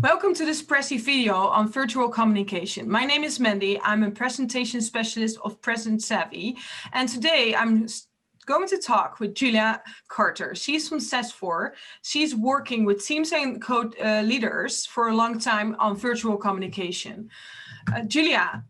Welcome to this Prezi video on virtual communication. My name is Mandy. I'm a presentation specialist of Present Savvy. And today I'm going to talk with Julia Carter. She's from Zestfor. She's working with teams and code leaders for a long time on virtual communication. Julia,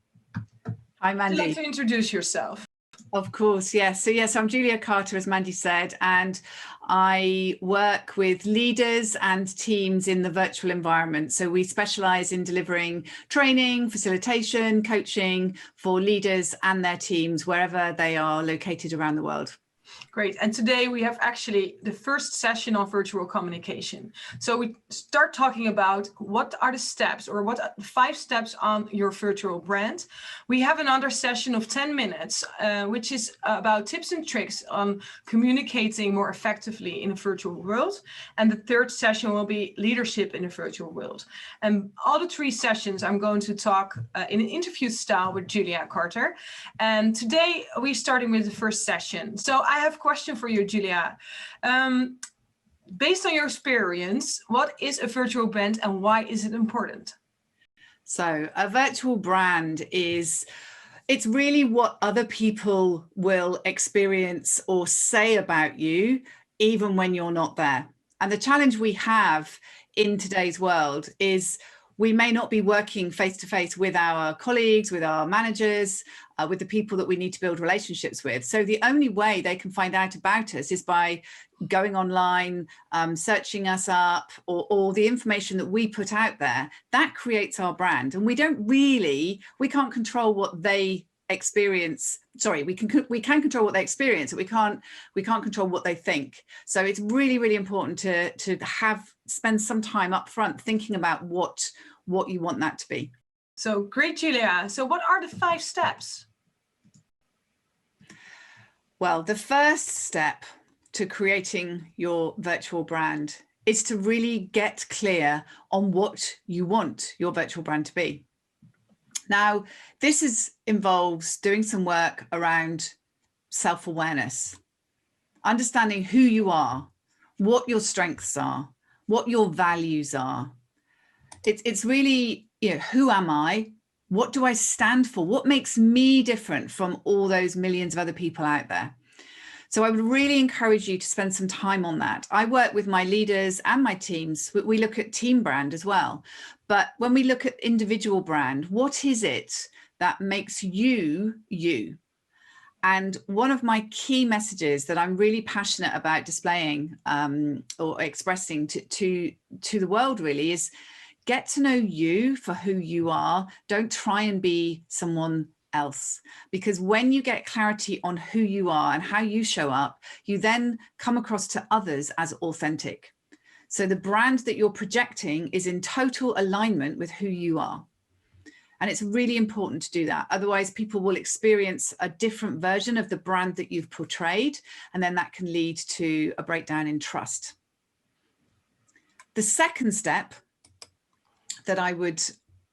hi Mandy. would you like to introduce yourself? Of course, yes. So yes, I'm Julia Carter, as Mandy said, and I work with leaders and teams in the virtual environment. So we specialize in delivering training, facilitation, coaching for leaders and their teams wherever they are located around the world. Great. And today we have actually the first session on virtual communication. So we start talking about what are the steps or what are the 5 steps on your virtual brand. We have another session of 10 minutes, which is about tips and tricks on communicating more effectively in a virtual world. And the third session will be leadership in a virtual world. And all the 3 sessions I'm going to talk in an interview style with Julia Carter. And today we're starting with the first session. So I have a question for you, Julia. Based on your experience, what is a virtual brand and why is it important? So a virtual brand it's really what other people will experience or say about you, even when you're not there. And the challenge we have in today's world is we may not be working face-to-face with our colleagues, with our managers, with the people that we need to build relationships with. So the only way they can find out about us is by going online, searching us up, or the information that we put out there. That creates our brand. And we can't control what they experience. Sorry, we can control what they experience, but we can't control what they think. So it's really, really important to spend some time up front thinking about what you want that to be. So great, Julia. So what are the 5 steps? Well, the first step to creating your virtual brand is to really get clear on what you want your virtual brand to be. Now, this involves doing some work around self-awareness, understanding who you are, what your strengths are, what your values are. It's really, who am I? What do I stand for? What makes me different from all those millions of other people out there? So I would really encourage you to spend some time on that. I work with my leaders and my teams. We look at team brand as well. But when we look at individual brand, what is it that makes you, you? And one of my key messages that I'm really passionate about displaying or expressing to the world really is get to know you for who you are. Don't try and be someone else, because when you get clarity on who you are and how you show up, you then come across to others as authentic. So the brand that you're projecting is in total alignment with who you are. And it's really important to do that. Otherwise, people will experience a different version of the brand that you've portrayed, and then that can lead to a breakdown in trust. The second step that I would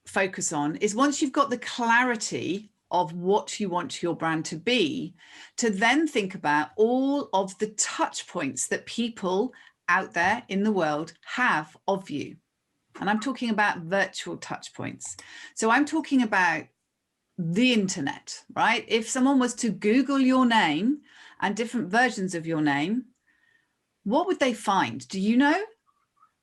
focus on is, once you've got the clarity of what you want your brand to be, to then think about all of the touch points that people out there in the world have of you. And I'm talking about virtual touch points. So I'm talking about the internet, right? If someone was to Google your name and different versions of your name, what would they find? Do you know?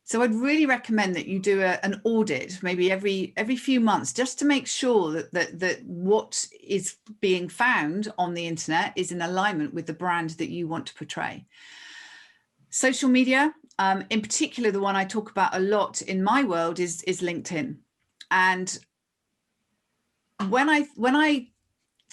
So I'd really recommend that you do an audit, maybe every few months, just to make sure that what is being found on the internet is in alignment with the brand that you want to portray. Social media, in particular, the one I talk about a lot in my world is LinkedIn. And when I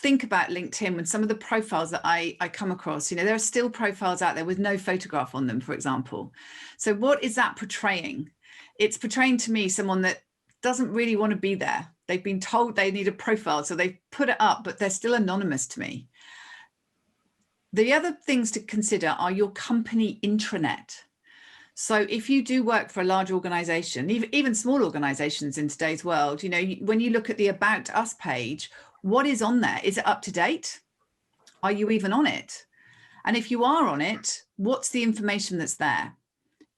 think about LinkedIn, when some of the profiles that I come across, there are still profiles out there with no photograph on them, for example. So what is that portraying? It's portraying to me someone that doesn't really want to be there. They've been told they need a profile, so they put it up, but they're still anonymous to me. The other things to consider are your company intranet. So if you do work for a large organization, even small organizations in today's world, when you look at the About Us page, what is on there? Is it up to date? Are you even on it? And if you are on it, what's the information that's there?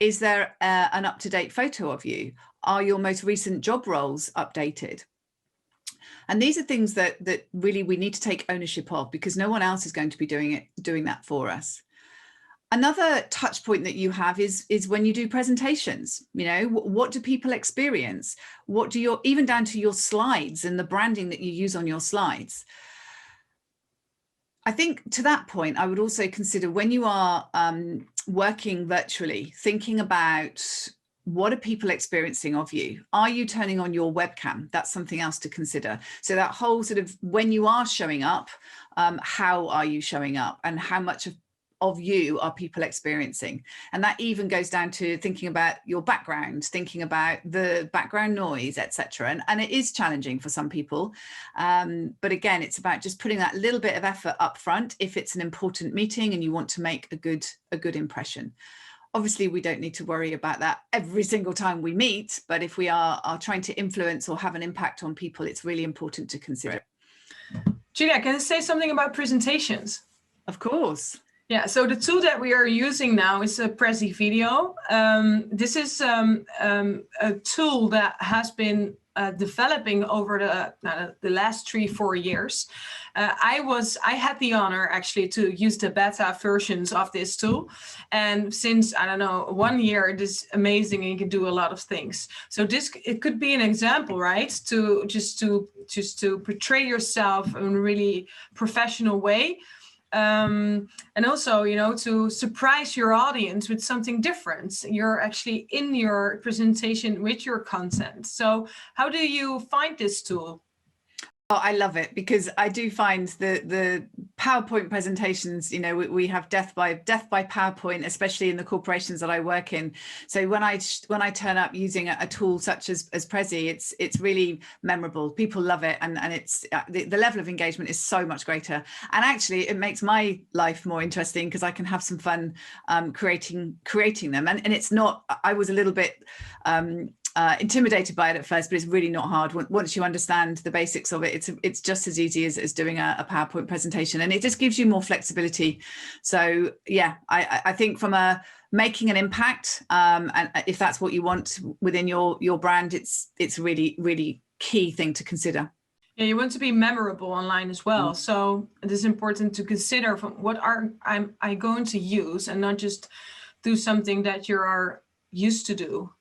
Is there an up-to-date photo of you? Are your most recent job roles updated? And these are things that really we need to take ownership of, because no one else is going to be doing that for us. Another touch point that you have is when you do presentations. You know, what do people experience? What do even down to your slides and the branding that you use on your slides. I think to that point, I would also consider, when you are working virtually, thinking about, what are people experiencing of you? Are you turning on your webcam? That's something else to consider. So that whole sort of, when you are showing up, how are you showing up, and how much of you are people experiencing? And that even goes down to thinking about your background, thinking about the background noise, etc. And it is challenging for some people, but again, it's about just putting that little bit of effort up front if it's an important meeting and you want to make a good impression. Obviously, we don't need to worry about that every single time we meet, but if we are trying to influence or have an impact on people, it's really important to consider. Julia, can I say something about presentations? Of course. Yeah, so the tool that we are using now is a Prezi video. This is a tool that has been developing over the last 3-4 years. I had the honor actually to use the beta versions of this tool, and since, I don't know, 1 year, it is amazing and you can do a lot of things. So it could be an example, right, to just to portray yourself in a really professional way. And also, you know, to surprise your audience with something different. You're actually in your presentation with your content. So how do you find this tool? Oh, I love it, because I do find the PowerPoint presentations, you know, we have death by PowerPoint, especially in the corporations that I work in. So when I turn up using a tool such as Prezi, it's really memorable. People love it, and it's the level of engagement is so much greater. And actually, it makes my life more interesting, because I can have some fun creating them. And it's not. I was a little bit intimidated by it at first, but it's really not hard. Once you understand the basics of it, it's just as easy as doing a PowerPoint presentation, and it just gives you more flexibility. So yeah, I think from making an impact, and if that's what you want within your brand, it's really key thing to consider. Yeah, you want to be memorable online as well. So it is important to consider what am I going to use, and not just do something that you are used to do.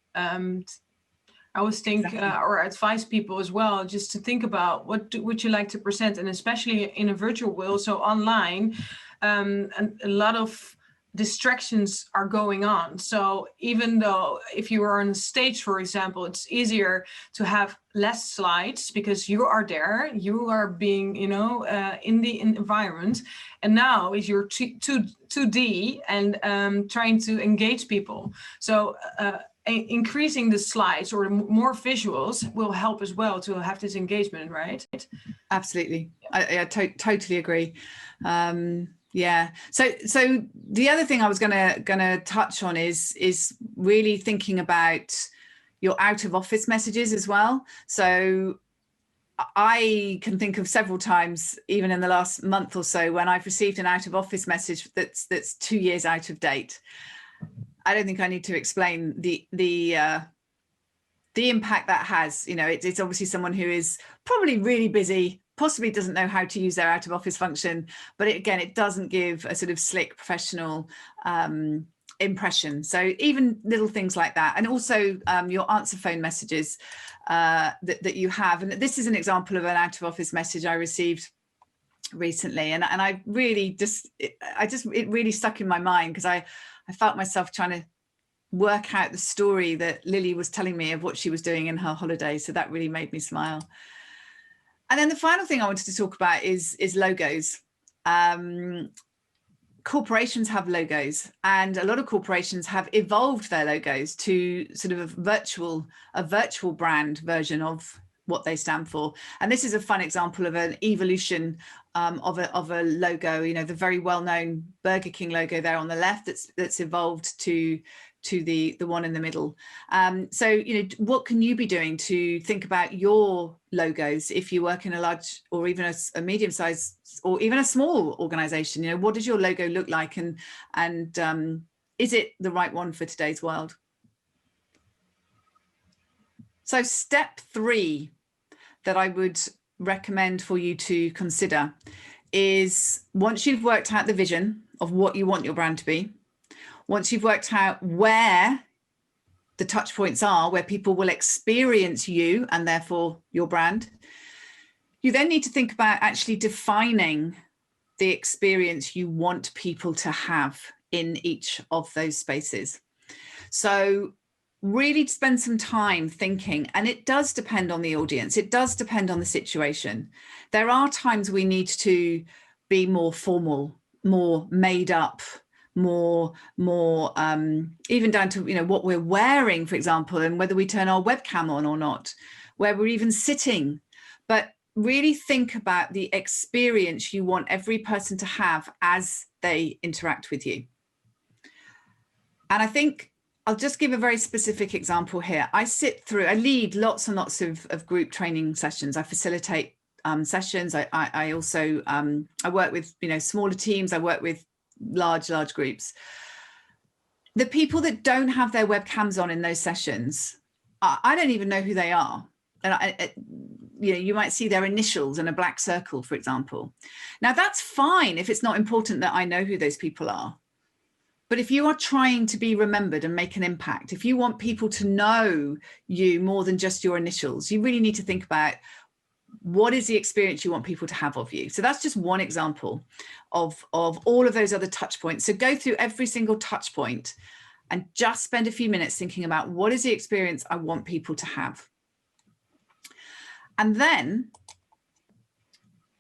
I always think or advise people as well, just to think about what would you like to present, and especially in a virtual world, so online, and a lot of distractions are going on. So even though if you are on stage, for example, it's easier to have less slides because you are there, you are being, you know, in the environment, and now is your 2D and trying to engage people. So increasing the slides or more visuals will help as well to have this engagement, right? Absolutely. I totally agree. Yeah. So the other thing I was gonna touch on is really thinking about your out of office messages as well. So I can think of several times, even in the last month or so, when I've received an out of office message that's 2 years out of date. I don't think I need to explain the impact that has. You know, it's obviously someone who is probably really busy, possibly doesn't know how to use their out of office function, but again, it doesn't give a sort of slick professional impression. So even little things like that, and also your answer phone messages that you have. And this is an example of an out of office message I received recently, and I really it really stuck in my mind, because I felt myself trying to work out the story that Lily was telling me of what she was doing in her holiday. So that really made me smile. And then the final thing I wanted to talk about is logos. Corporations have logos, and a lot of corporations have evolved their logos to sort of a virtual brand version of what they stand for. And this is a fun example of an evolution of a logo. You know, the very well-known Burger King logo there on the left that's evolved to the one in the middle. So, you know, what can you be doing to think about your logos if you work in a large or even a medium-sized or even a small organization? You know, what does your logo look like, and is it the right one for today's world? So step 3 that I would recommend for you to consider is, once you've worked out the vision of what you want your brand to be, once you've worked out where the touch points are, where people will experience you and therefore your brand, you then need to think about actually defining the experience you want people to have in each of those spaces. So really spend some time thinking, and it does depend on the audience. It does depend on the situation. There are times we need to be more formal, more made up, more even down to, you know, what we're wearing, for example, and whether we turn our webcam on or not, where we're even sitting. But really think about the experience you want every person to have as they interact with you. And I think I'll just give a very specific example here. I lead lots and lots of group training sessions. I facilitate sessions. I also I work with, you know, smaller teams. I work with large groups. The people that don't have their webcams on in those sessions, I don't even know who they are. And you know, you might see their initials in a black circle, for example. Now that's fine if it's not important that I know who those people are. But if you are trying to be remembered and make an impact, if you want people to know you more than just your initials, you really need to think about what is the experience you want people to have of you. So that's just one example of all of those other touch points. So go through every single touch point and just spend a few minutes thinking about what is the experience I want people to have. And then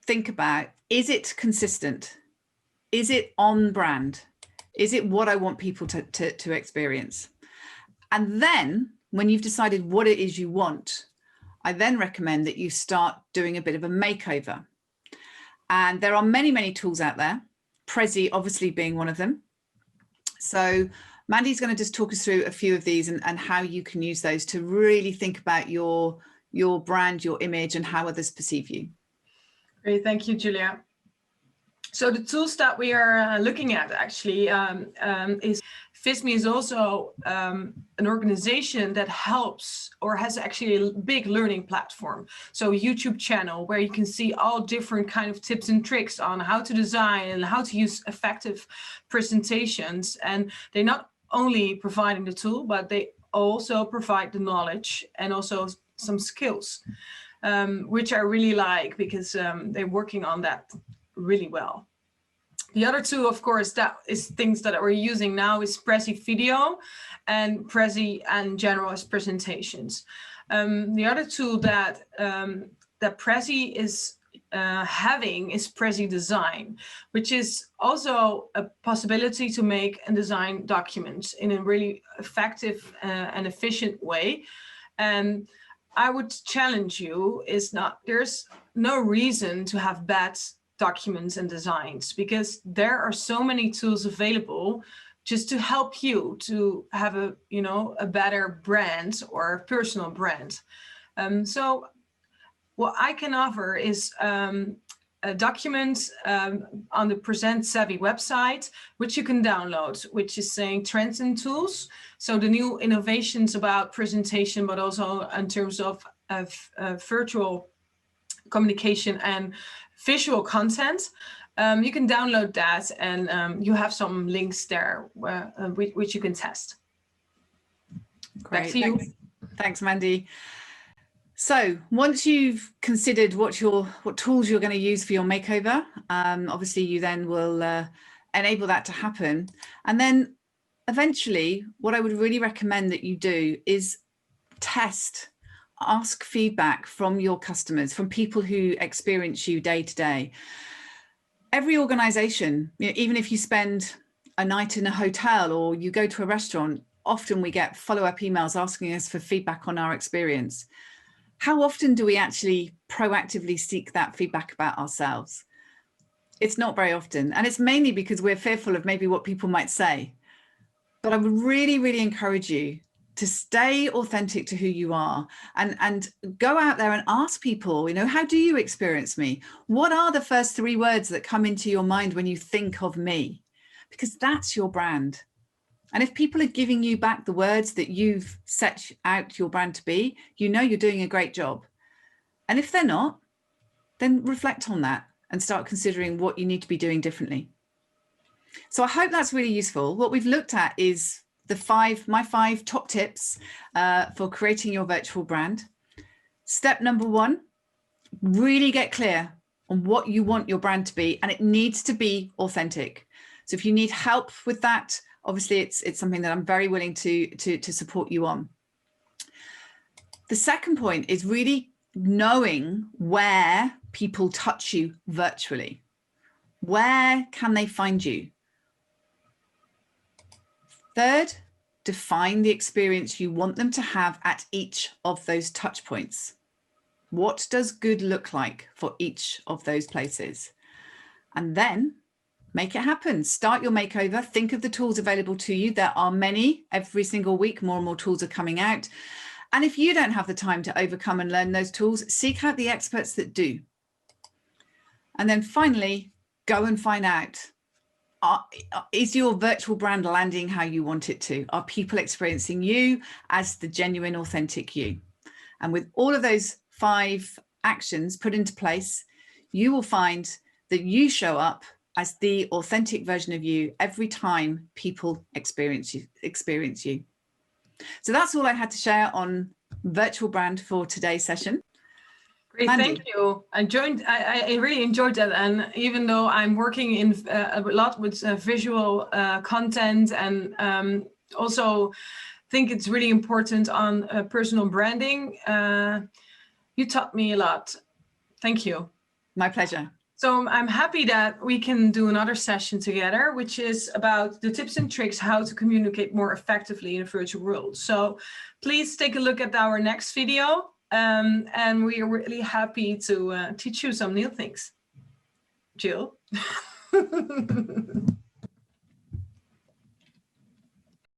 think about, is it consistent? Is it on brand? Is it what I want people to experience? And then when you've decided what it is you want, I then recommend that you start doing a bit of a makeover. And there are many tools out there, Prezi obviously being one of them. So Mandy's going to just talk us through a few of these and how you can use those to really think about your brand, your image, and how others perceive you. Great, thank you, Julia. So the tools that we are looking at actually is FISME is also an organization that helps or has actually a big learning platform. So a YouTube channel where you can see all different kind of tips and tricks on how to design and how to use effective presentations. And they're not only providing the tool, but they also provide the knowledge and also some skills, which I really like because they're working on that really well. The other two, of course, that is things that we're using now is Prezi Video and Prezi and general as presentations. The other tool that Prezi is having is Prezi Design, which is also a possibility to make and design documents in a really effective and efficient way. And I would challenge you there's no reason to have bad documents and designs, because there are so many tools available just to help you to have a better brand or a personal brand. So what I can offer is a document on the Present Savvy website, which you can download, which is saying trends and tools. So the new innovations about presentation, but also in terms of virtual communication and visual content. You can download that, and you have some links there which you can test. Great. Back to you. Thanks, Mandy. So once you've considered what tools you're going to use for your makeover, obviously you then will enable that to happen. And then eventually what I would really recommend that you do is test. Ask feedback from your customers, from people who experience you day to day. Every organization, even if you spend a night in a hotel or you go to a restaurant, often we get follow-up emails asking us for feedback on our experience. How often do we actually proactively seek that feedback about ourselves? It's not very often. And it's mainly because we're fearful of maybe what people might say. But I would really encourage you to stay authentic to who you are and go out there and ask people, how do you experience me? What are the first 3 words that come into your mind when you think of me? Because that's your brand. And if people are giving you back the words that you've set out your brand to be, you know you're doing a great job. And if they're not, then reflect on that and start considering what you need to be doing differently. So I hope that's really useful. What we've looked at is my 5 top tips for creating your virtual brand. Step number 1, really get clear on what you want your brand to be, and it needs to be authentic. So if you need help with that, obviously it's something that I'm very willing to support you on. The second point is really knowing where people touch you virtually. Where can they find you? Third, define the experience you want them to have at each of those touch points. What does good look like for each of those places? And then make it happen. Start your makeover. Think of the tools available to you. There are many. Every single week, more and more tools are coming out. And if you don't have the time to overcome and learn those tools, seek out the experts that do. And then finally, go and find out, is your virtual brand landing how you want it to? Are people experiencing you as the genuine, authentic you? And with all of those 5 actions put into place, you will find that you show up as the authentic version of you every time people experience you. So that's all I had to share on virtual brand for today's session. Great, Mandy. thank you. I really enjoyed that, and even though I'm working in a lot with visual content, and also think it's really important on personal branding, you taught me a lot. Thank you. My pleasure. So I'm happy that we can do another session together, which is about the tips and tricks how to communicate more effectively in a virtual world. So please take a look at our next video, and we are really happy to teach you some new things. Jill?